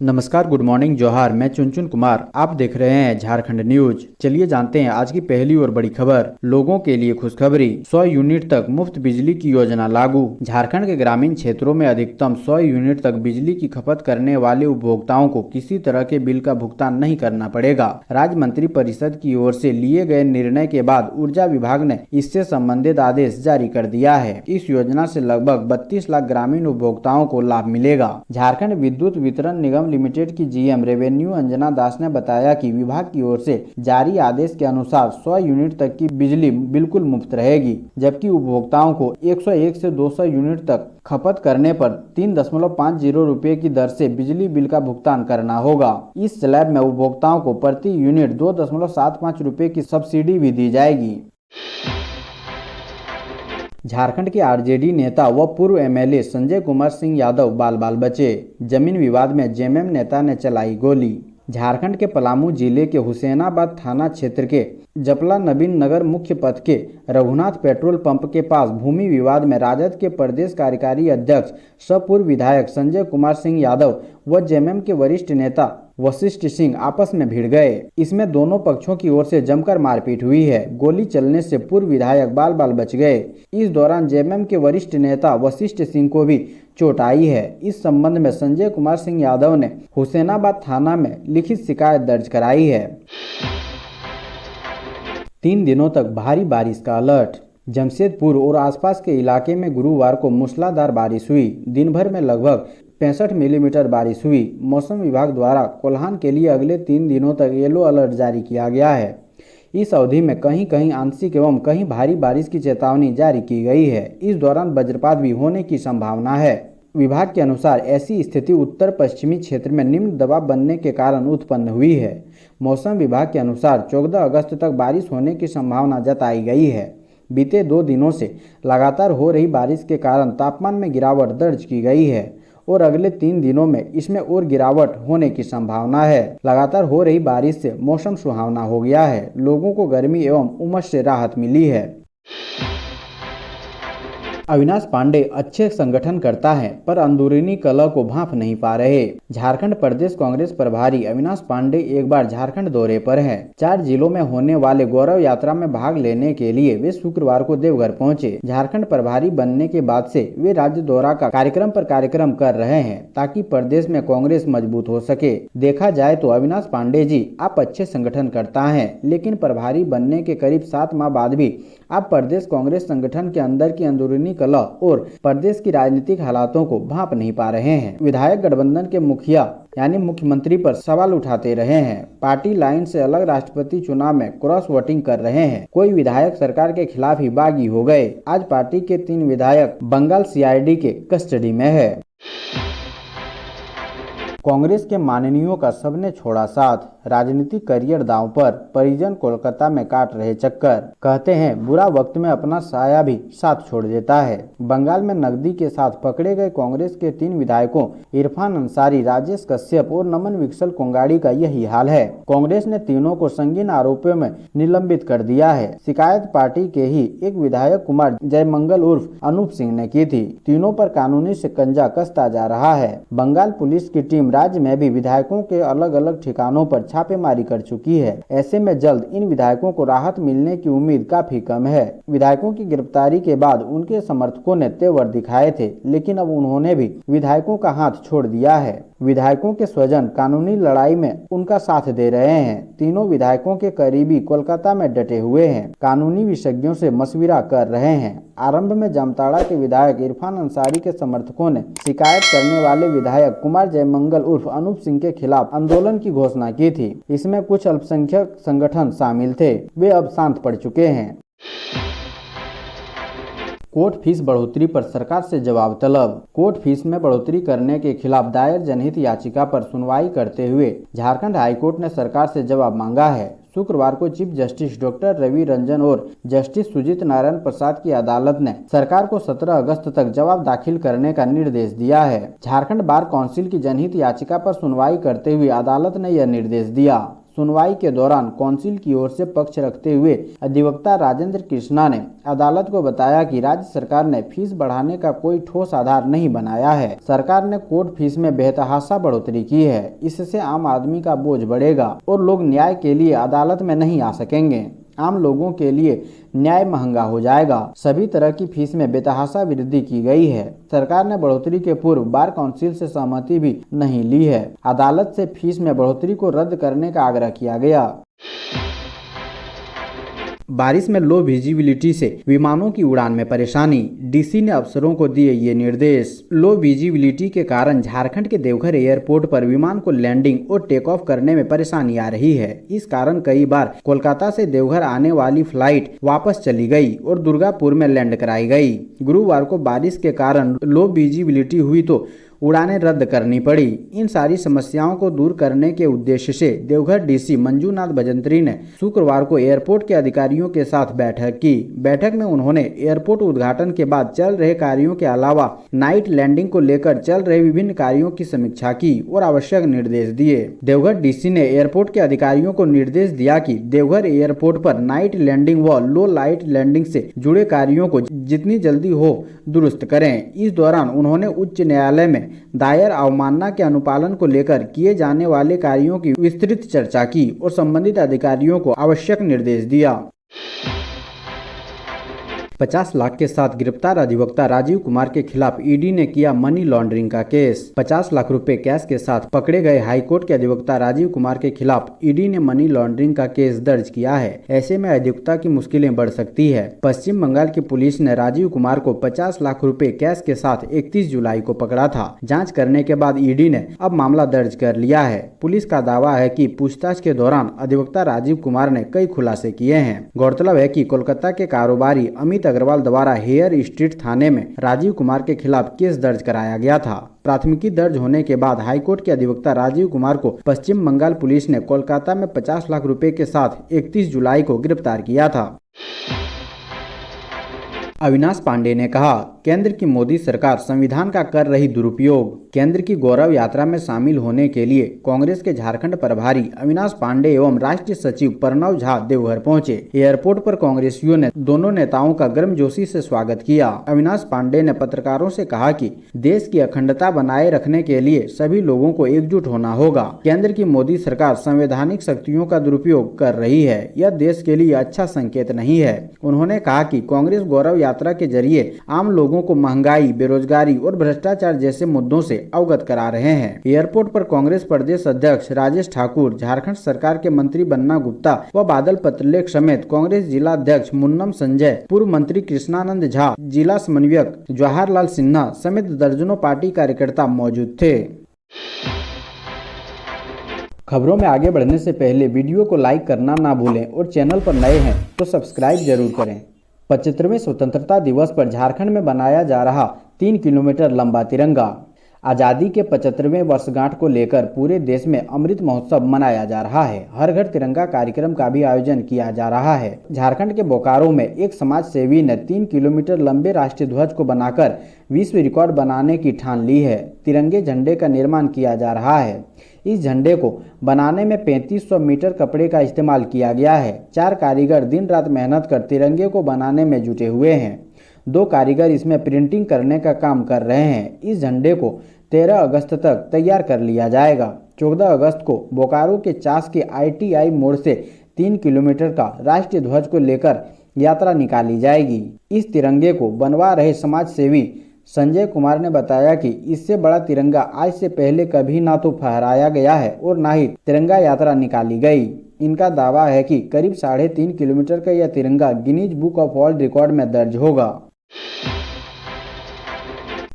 नमस्कार, good morning, जोहार। मैं चुनचुन कुमार, आप देख रहे हैं झारखंड न्यूज। चलिए जानते हैं आज की पहली और बड़ी खबर। लोगों के लिए खुशखबरी, 100 यूनिट तक मुफ्त बिजली की योजना लागू। झारखंड के ग्रामीण क्षेत्रों में अधिकतम 100 यूनिट तक बिजली की खपत करने वाले उपभोक्ताओं को किसी तरह के बिल का भुगतान नहीं करना पड़ेगा। राज्य मंत्रिपरिषद की ओर से लिए गए निर्णय के बाद ऊर्जा विभाग ने इससे संबंधित आदेश जारी कर दिया है। इस योजना से लगभग 32 लाख ग्रामीण उपभोक्ताओं को लाभ मिलेगा। झारखंड विद्युत वितरण निगम लिमिटेड की जीएम रेवेन्यू अंजना दास ने बताया कि विभाग की ओर से जारी आदेश के अनुसार 100 यूनिट तक की बिजली बिल्कुल मुफ्त रहेगी, जबकि उपभोक्ताओं को 101 से 200 यूनिट तक खपत करने पर 3.50 रुपए की दर से बिजली बिल का भुगतान करना होगा। इस स्लैब में उपभोक्ताओं को प्रति यूनिट 2.75 रुपए की सब्सिडी भी दी जाएगी। झारखंड के आरजेडी नेता व पूर्व एमएलए संजय कुमार सिंह यादव बाल बाल बचे। जमीन विवाद में जेएमएम नेता ने चलाई गोली। झारखंड के पलामू जिले के हुसैनाबाद थाना क्षेत्र के जपला नवीन नगर मुख्य पथ के रघुनाथ पेट्रोल पंप के पास भूमि विवाद में राजद के प्रदेश कार्यकारी अध्यक्ष सह पूर्व विधायक संजय कुमार सिंह यादव व जेएमएम के वरिष्ठ नेता वशिष्ठ सिंह आपस में भिड़ गए। इसमें दोनों पक्षों की ओर से जमकर मारपीट हुई है। गोली चलने से पूर्व विधायक बाल बाल बच गए। इस दौरान जेएमएम के वरिष्ठ नेता वशिष्ठ सिंह को भी चोट आई है। इस संबंध में संजय कुमार सिंह यादव ने हुसैनाबाद थाना में लिखित शिकायत दर्ज कराई है। 3 दिनों तक भारी बारिश का अलर्ट। जमशेदपुर और आसपास के इलाके में गुरुवार को मूसलाधार बारिश हुई। दिन भर में लगभग 65 मिलीमीटर बारिश हुई। मौसम विभाग द्वारा कोल्हान के लिए अगले 3 दिनों तक येलो अलर्ट जारी किया गया है। इस अवधि में कहीं कहीं आंशिक एवं कहीं भारी बारिश की चेतावनी जारी की गई है। इस दौरान वज्रपात भी होने की संभावना है। विभाग के अनुसार ऐसी स्थिति उत्तर पश्चिमी क्षेत्र में निम्न दबाव बनने के कारण उत्पन्न हुई है। मौसम विभाग के अनुसार 14 अगस्त तक बारिश होने की संभावना जताई गई है। बीते 2 दिनों से लगातार हो रही बारिश के कारण तापमान में गिरावट दर्ज की गई है और अगले 3 दिनों में इसमें और गिरावट होने की संभावना है। लगातार हो रही बारिश से मौसम सुहावना हो गया है। लोगों को गर्मी एवं उमस से राहत मिली है। अविनाश पांडे अच्छे संगठन करता है पर अंदरूनी कलह को भांप नहीं पा रहे। झारखंड प्रदेश कांग्रेस प्रभारी अविनाश पांडे एक बार झारखंड दौरे पर हैं। 4 जिलों में होने वाले गौरव यात्रा में भाग लेने के लिए वे शुक्रवार को देवघर पहुंचे। झारखंड प्रभारी बनने के बाद से वे राज्य दौरा का कार्यक्रम पर कार्यक्रम कर रहे हैं ताकि प्रदेश में कांग्रेस मजबूत हो सके। देखा जाए तो अविनाश पांडे जी, आप अच्छे संगठन करता है, लेकिन प्रभारी बनने के करीब 7 माह बाद भी आप प्रदेश कांग्रेस संगठन के अंदर की अंदरूनी कलह और प्रदेश की राजनीतिक हालातों को भांप नहीं पा रहे हैं। विधायक गठबंधन के मुखिया यानी मुख्यमंत्री पर सवाल उठाते रहे हैं। पार्टी लाइन से अलग राष्ट्रपति चुनाव में क्रॉस वोटिंग कर रहे हैं। कोई विधायक सरकार के खिलाफ ही बागी हो गए। आज पार्टी के 3 विधायक बंगाल सीआईडी के कस्टडी में है। कांग्रेस के माननीयों का सबने छोड़ा साथ, राजनीतिक करियर दांव पर, परिजन कोलकाता में काट रहे चक्कर। कहते हैं बुरा वक्त में अपना साया भी साथ छोड़ देता है। बंगाल में नकदी के साथ पकड़े गए कांग्रेस के 3 विधायकों इरफान अंसारी, राजेश कश्यप और नमन विकसल कोंगाड़ी का यही हाल है। कांग्रेस ने तीनों को संगीन आरोपों में निलंबित कर दिया है। शिकायत पार्टी के ही एक विधायक कुमार जयमंगल उर्फ अनूप सिंह ने की थी। तीनों पर कानूनी शिकंजा कसता जा रहा है। बंगाल पुलिस की टीम राज्य में भी विधायकों के अलग अलग ठिकानों पर छापेमारी कर चुकी है। ऐसे में जल्द इन विधायकों को राहत मिलने की उम्मीद काफी कम है। विधायकों की गिरफ्तारी के बाद उनके समर्थकों ने तेवर दिखाए थे, लेकिन अब उन्होंने भी विधायकों का हाथ छोड़ दिया है। विधायकों के स्वजन कानूनी लड़ाई में उनका साथ दे रहे हैं। तीनों विधायकों के करीबी कोलकाता में डटे हुए हैं, कानूनी विशेषज्ञों से मशविरा कर रहे हैं। आरंभ में जामताड़ा के विधायक इरफान अंसारी के समर्थकों ने शिकायत करने वाले विधायक कुमार जयमंगल उर्फ अनूप सिंह के खिलाफ आंदोलन की घोषणा की थी। इसमें कुछ अल्पसंख्यक संगठन शामिल थे, वे अब शांत पड़ चुके हैं। कोर्ट फीस बढ़ोतरी पर सरकार से जवाब तलब। कोर्ट फीस में बढ़ोतरी करने के खिलाफ दायर जनहित याचिका पर सुनवाई करते हुए झारखंड हाईकोर्ट ने सरकार से जवाब मांगा है। शुक्रवार को chief justice doctor Ravi Ranjan और जस्टिस सुजीत नारायण प्रसाद की अदालत ने सरकार को 17 अगस्त तक जवाब दाखिल करने का निर्देश दिया है। झारखंड बार काउंसिल की जनहित याचिका पर सुनवाई करते हुए अदालत ने यह निर्देश दिया। सुनवाई के दौरान काउंसिल की ओर से पक्ष रखते हुए अधिवक्ता राजेंद्र कृष्णा ने अदालत को बताया कि राज्य सरकार ने फीस बढ़ाने का कोई ठोस आधार नहीं बनाया है। सरकार ने कोर्ट फीस में बेतहाशा बढ़ोतरी की है। इससे आम आदमी का बोझ बढ़ेगा और लोग न्याय के लिए अदालत में नहीं आ सकेंगे। आम लोगों के लिए न्याय महंगा हो जाएगा। सभी तरह की फीस में बेतहाशा वृद्धि की गई है। सरकार ने बढ़ोतरी के पूर्व बार काउंसिल से सहमति भी नहीं ली है। अदालत से फीस में बढ़ोतरी को रद्द करने का आग्रह किया गया। बारिश में लो विजिबिलिटी से विमानों की उड़ान में परेशानी, डीसी ने अफसरों को दिए ये निर्देश। लो विजिबिलिटी के कारण झारखंड के देवघर एयरपोर्ट पर विमान को लैंडिंग और टेक ऑफ करने में परेशानी आ रही है। इस कारण कई बार कोलकाता से देवघर आने वाली फ्लाइट वापस चली गई और दुर्गापुर में लैंड कराई गई। गुरुवार को बारिश के कारण लो विजिबिलिटी हुई तो उड़ानें रद्द करनी पड़ी। इन सारी समस्याओं को दूर करने के उद्देश्य से देवघर डीसी मंजूनाथ भजंत्री ने शुक्रवार को एयरपोर्ट के अधिकारियों के साथ बैठक की। बैठक में उन्होंने एयरपोर्ट उद्घाटन के बाद चल रहे कार्यों के अलावा नाइट लैंडिंग को लेकर चल रहे विभिन्न कार्यों की समीक्षा की और आवश्यक निर्देश दिए। देवघर डीसी ने एयरपोर्ट के अधिकारियों को निर्देश दिया कि देवघर एयरपोर्ट पर नाइट लैंडिंग व लो लाइट लैंडिंग से जुड़े कार्यों को जितनी जल्दी हो दुरुस्त करें। इस दौरान उन्होंने उच्च न्यायालय में दायर अवमानना के अनुपालन को लेकर किए जाने वाले कार्यों की विस्तृत चर्चा की और संबंधित अधिकारियों को आवश्यक निर्देश दिया। 50 लाख के साथ गिरफ्तार अधिवक्ता राजीव कुमार के खिलाफ ईडी ने किया मनी लॉन्ड्रिंग का केस। 50 लाख रुपए कैश के साथ पकड़े गए हाईकोर्ट के अधिवक्ता राजीव कुमार के खिलाफ ईडी ने मनी लॉन्ड्रिंग का केस दर्ज किया है। ऐसे में अधिवक्ता की मुश्किलें बढ़ सकती है। पश्चिम बंगाल की पुलिस ने राजीव कुमार को 50 लाख रुपए कैश के साथ 31 जुलाई को पकड़ा था। जाँच करने के बाद ईडी ने अब मामला दर्ज कर लिया है। पुलिस का दावा है कि पूछताछ के दौरान अधिवक्ता राजीव कुमार ने कई खुलासे किए हैं। गौरतलब है कि कोलकाता के कारोबारी अमित अग्रवाल द्वारा हेयर स्ट्रीट थाने में राजीव कुमार के खिलाफ केस दर्ज कराया गया था। प्राथमिकी दर्ज होने के बाद हाईकोर्ट के अधिवक्ता राजीव कुमार को पश्चिम बंगाल पुलिस ने कोलकाता में 50 लाख रुपए के साथ 31 जुलाई को गिरफ्तार किया था। अविनाश पांडे ने कहा, केंद्र की मोदी सरकार संविधान का कर रही दुरुपयोग। केंद्र की गौरव यात्रा में शामिल होने के लिए कांग्रेस के झारखंड प्रभारी अविनाश पांडे एवं राष्ट्रीय सचिव प्रणव झा देवघर पहुंचे। एयरपोर्ट पर कांग्रेसियों ने दोनों नेताओं का गर्मजोशी से स्वागत किया। अविनाश पांडे ने पत्रकारों से कहा कि देश की अखंडता बनाए रखने के लिए सभी लोगों को एकजुट होना होगा। केंद्र की मोदी सरकार संवैधानिक शक्तियों का दुरुपयोग कर रही है। यह देश के लिए अच्छा संकेत नहीं है। उन्होंने कहा कि कांग्रेस गौरव यात्रा के जरिए आम लोगों को महंगाई, बेरोजगारी और भ्रष्टाचार जैसे मुद्दों से अवगत करा रहे हैं। एयरपोर्ट पर कांग्रेस प्रदेश अध्यक्ष राजेश ठाकुर, झारखंड सरकार के मंत्री बन्ना गुप्ता व बादल पत्रलेख समेत कांग्रेस जिला अध्यक्ष मुन्नम संजय, पूर्व मंत्री कृष्णानंद झा, जिला समन्वयक जवाहरलाल सिन्हा समेत दर्जनों पार्टी कार्यकर्ता मौजूद थे। खबरों में आगे बढ़ने से पहले वीडियो को लाइक करना ना भूलें और चैनल पर नए हैं तो सब्सक्राइब जरूर करें। 75वें स्वतंत्रता दिवस पर झारखंड में बनाया जा रहा 3 किलोमीटर लंबा तिरंगा। आज़ादी के 75वें वर्षगांठ को लेकर पूरे देश में अमृत महोत्सव मनाया जा रहा है। हर घर तिरंगा कार्यक्रम का भी आयोजन किया जा रहा है। झारखंड के बोकारो में एक समाज सेवी ने 3 किलोमीटर लंबे राष्ट्रीय ध्वज को बनाकर विश्व रिकॉर्ड बनाने की ठान ली है। तिरंगे झंडे का निर्माण किया जा रहा है। इस झंडे को बनाने में 3500 मीटर कपड़े का इस्तेमाल किया गया है। 4 कारीगर दिन रात मेहनत कर तिरंगे को बनाने में जुटे हुए हैं। 2 कारीगर इसमें प्रिंटिंग करने का काम कर रहे हैं। इस झंडे को 13 अगस्त तक तैयार कर लिया जाएगा। 14 अगस्त को बोकारो के चास के ITI मोड़ से 3 किलोमीटर का राष्ट्रीय ध्वज को लेकर यात्रा निकाली जाएगी। इस तिरंगे को बनवा रहे समाज सेवी संजय कुमार ने बताया कि इससे बड़ा तिरंगा आज से पहले कभी ना तो फहराया गया है और ना ही तिरंगा यात्रा निकाली गई। इनका दावा है कि करीब 3.5 किलोमीटर का यह तिरंगा Guinness book of world record में दर्ज होगा।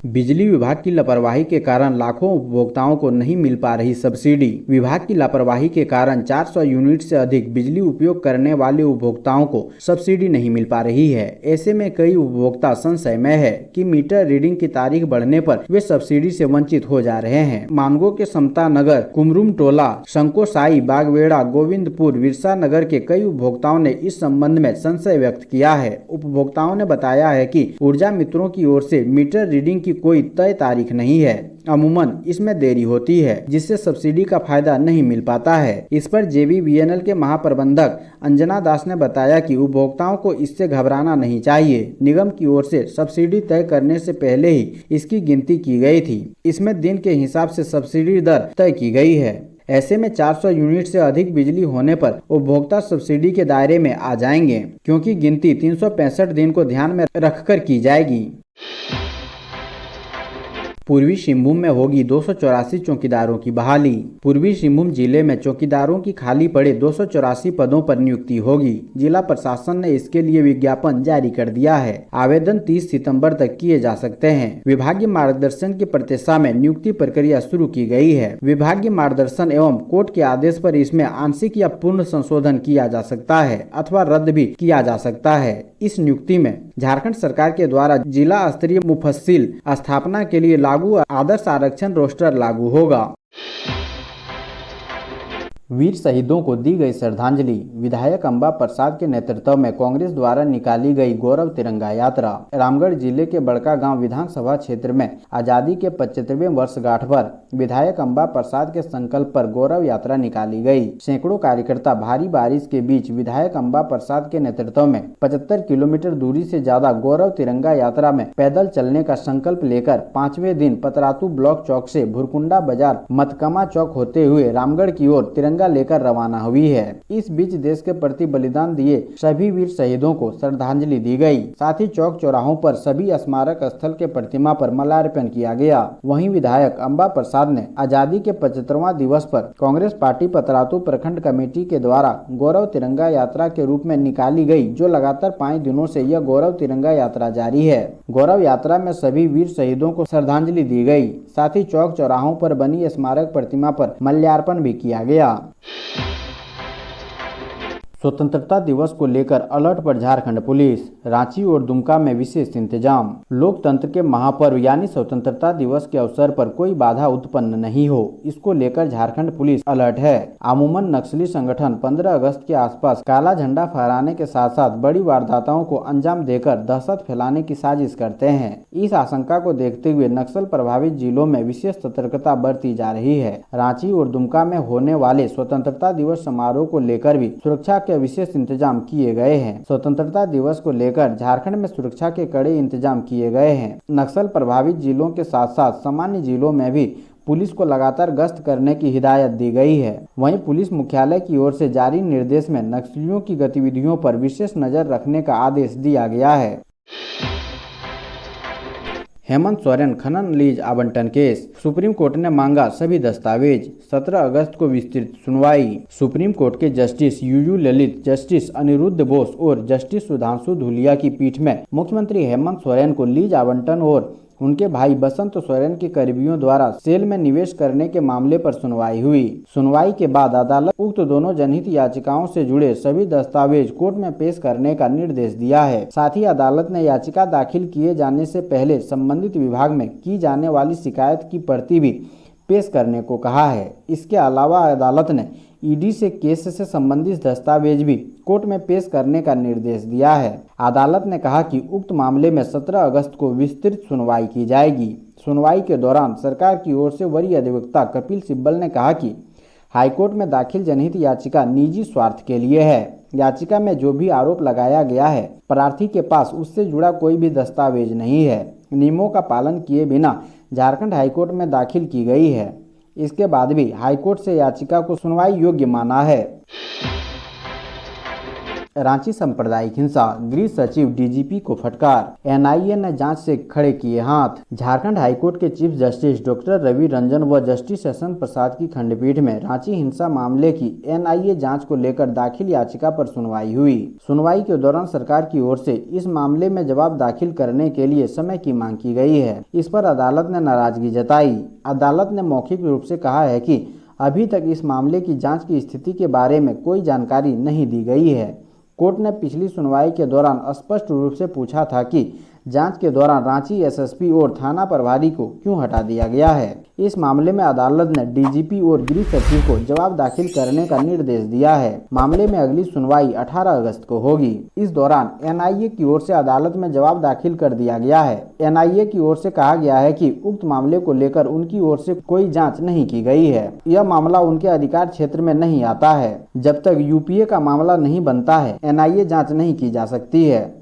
बिजली विभाग की लापरवाही के कारण लाखों उपभोक्ताओं को नहीं मिल पा रही सब्सिडी। विभाग की लापरवाही के कारण 400 यूनिट से अधिक बिजली उपयोग करने वाले उपभोक्ताओं को सब्सिडी नहीं मिल पा रही है। ऐसे में कई उपभोक्ता संशय में है कि मीटर रीडिंग की तारीख बढ़ने पर वे सब्सिडी से वंचित हो जा रहे हैं। मानगो के समता नगर, कुमरुम टोला, शंकोसाई, बागवेड़ा, गोविंदपुर, विरसा नगर के कई उपभोक्ताओं ने इस संबंध में संशय व्यक्त किया है। उपभोक्ताओं ने बताया है कि ऊर्जा मित्रों की ओर से मीटर रीडिंग की कोई तय तारीख नहीं है। अमूमन इसमें देरी होती है, जिससे सब्सिडी का फायदा नहीं मिल पाता है। इस पर JBVNL के महाप्रबंधक अंजना दास ने बताया कि उपभोक्ताओं को इससे घबराना नहीं चाहिए। निगम की ओर से सब्सिडी तय करने से पहले ही इसकी गिनती की गई थी। इसमें दिन के हिसाब से सब्सिडी दर तय की गई है। ऐसे में 400 यूनिट से अधिक बिजली होने पर उपभोक्ता सब्सिडी के दायरे में आ जाएंगे, क्योंकि गिनती 365 दिन को ध्यान में रखकर की जाएगी। पूर्वी सिंहभूम में होगी 284 चौकीदारों की बहाली। पूर्वी सिंहभूम जिले में चौकीदारों की खाली पड़े 284 पदों पर नियुक्ति होगी। जिला प्रशासन ने इसके लिए विज्ञापन जारी कर दिया है। आवेदन 30 सितंबर तक किए जा सकते हैं। विभागीय मार्गदर्शन की प्रतीक्षा में नियुक्ति प्रक्रिया शुरू की गई है। विभागीय मार्गदर्शन एवं कोर्ट के आदेश पर इसमें आंशिक या पूर्ण संशोधन किया जा सकता है अथवा रद्द भी किया जा सकता है। इस नियुक्ति में झारखंड सरकार के द्वारा जिला स्तरीय मुफस्सिल स्थापना के लिए लागू आदर्श आरक्षण रोस्टर लागू होगा। वीर शहीदों को दी गई श्रद्धांजलि। विधायक अंबा प्रसाद के नेतृत्व में कांग्रेस द्वारा निकाली गई गौरव तिरंगा यात्रा। रामगढ़ जिले के बड़कागांव विधानसभा क्षेत्र में आजादी के 75वें वर्षगांठ पर विधायक अंबा प्रसाद के संकल्प पर गौरव यात्रा निकाली गई। सैकड़ों कार्यकर्ता भारी बारिश के बीच विधायक अंबा प्रसाद के नेतृत्व में 75 किलोमीटर दूरी से ज्यादा गौरव तिरंगा यात्रा में पैदल चलने का संकल्प लेकर 5वें दिन पतरातू ब्लॉक चौक से भुरकुंडा बाजार मतकमा चौक होते हुए रामगढ़ की ओर तिरंगा लेकर रवाना हुई है। इस बीच देश के प्रति बलिदान दिए सभी वीर शहीदों को श्रद्धांजलि दी गई। साथ ही चौक चौराहों पर सभी स्मारक स्थल के प्रतिमा पर माल्यार्पण किया गया। वहीं विधायक अंबा प्रसाद ने आजादी के 75वां दिवस पर कांग्रेस पार्टी पतरातू प्रखंड कमेटी के द्वारा गौरव तिरंगा यात्रा के रूप में निकाली गई, जो लगातार 5 दिनों से यह गौरव तिरंगा यात्रा जारी है। गौरव यात्रा में सभी वीर शहीदों को श्रद्धांजलि दी गई। साथ ही चौक चौराहों पर बनी स्मारक प्रतिमा पर माल्यार्पण भी किया गया। स्वतंत्रता दिवस को लेकर अलर्ट पर झारखंड पुलिस। रांची और दुमका में विशेष इंतजाम। लोकतंत्र के महापर्व यानी स्वतंत्रता दिवस के अवसर पर कोई बाधा उत्पन्न नहीं हो, इसको लेकर झारखंड पुलिस अलर्ट है। अमूमन नक्सली संगठन 15 अगस्त के आसपास काला झंडा फहराने के साथ साथ बड़ी वारदातों को अंजाम देकर दहशत फैलाने की साजिश करते हैं। इस आशंका को देखते हुए नक्सल प्रभावित जिलों में विशेष सतर्कता बरती जा रही है। रांची और दुमका में होने वाले स्वतंत्रता दिवस समारोह को लेकर भी सुरक्षा के विशेष इंतजाम किए गए हैं। स्वतंत्रता दिवस को लेकर झारखंड में सुरक्षा के कड़े इंतजाम किए गए हैं। नक्सल प्रभावित जिलों के साथ साथ सामान्य जिलों में भी पुलिस को लगातार गश्त करने की हिदायत दी गई है। वहीं पुलिस मुख्यालय की ओर से जारी निर्देश में नक्सलियों की गतिविधियों पर विशेष नजर रखने का आदेश दिया गया है। हेमंत सोरेन खनन लीज आवंटन केस। सुप्रीम कोर्ट ने मांगा सभी दस्तावेज। 17 अगस्त को विस्तृत सुनवाई। सुप्रीम कोर्ट के justice U U Lalit, justice Aniruddha Bose और जस्टिस सुधांशु धूलिया की पीठ में मुख्यमंत्री हेमंत सोरेन को लीज आवंटन और उनके भाई बसंत सोरेन के करीबियों द्वारा सेल में निवेश करने के मामले पर सुनवाई हुई। सुनवाई के बाद अदालत उक्त दोनों जनहित याचिकाओं से जुड़े सभी दस्तावेज कोर्ट में पेश करने का निर्देश दिया है। साथ ही अदालत ने याचिका दाखिल किए जाने से पहले संबंधित विभाग में की जाने वाली शिकायत की प्रति भी पेश करने को कहा है। इसके अलावा अदालत ने ईडी से केस से संबंधित दस्तावेज भी कोर्ट में पेश करने का निर्देश दिया है। अदालत ने कहा कि उक्त मामले में 17 अगस्त को विस्तृत सुनवाई की जाएगी। सुनवाई के दौरान सरकार की ओर से वरीय अधिवक्ता कपिल सिब्बल ने कहा कि हाईकोर्ट में दाखिल जनहित याचिका निजी स्वार्थ के लिए है। याचिका में जो भी आरोप लगाया गया है, प्रार्थी के पास उससे जुड़ा कोई भी दस्तावेज नहीं है। नियमों का पालन किए बिना झारखंड हाईकोर्ट में दाखिल की गई है। इसके बाद भी हाईकोर्ट से याचिका को सुनवाई योग्य माना है। रांची सांप्रदायिक हिंसा, गृह सचिव डीजीपी को फटकार। एनआईए ने जांच से खड़े किए हाथ। झारखंड हाईकोर्ट के chief justice doctor Ravi Ranjan व जस्टिस एस एन प्रसाद की खंडपीठ में रांची हिंसा मामले की एनआईए जांच को लेकर दाखिल याचिका पर सुनवाई हुई। सुनवाई के दौरान सरकार की ओर से इस मामले में जवाब दाखिल करने के लिए समय की मांग की गई है। इस पर अदालत ने नाराजगी जताई। अदालत ने मौखिक रूप से कहा है कि अभी तक इस मामले की जाँच की स्थिति के बारे में कोई जानकारी नहीं दी गई है। कोर्ट ने पिछली सुनवाई के दौरान स्पष्ट रूप से पूछा था कि जांच के दौरान रांची एसएसपी और थाना प्रभारी को क्यों हटा दिया गया है। इस मामले में अदालत ने डीजीपी और गृह सचिव को जवाब दाखिल करने का निर्देश दिया है। मामले में अगली सुनवाई 18 अगस्त को होगी। इस दौरान एनआईए की ओर से अदालत में जवाब दाखिल कर दिया गया है। एनआईए की ओर से कहा गया है कि उक्त मामले को लेकर उनकी ओर से कोई जांच नहीं की गई है। यह मामला उनके अधिकार क्षेत्र में नहीं आता है। जब तक यूपीए का मामला नहीं बनता है, एनआईए जांच नहीं की जा सकती है।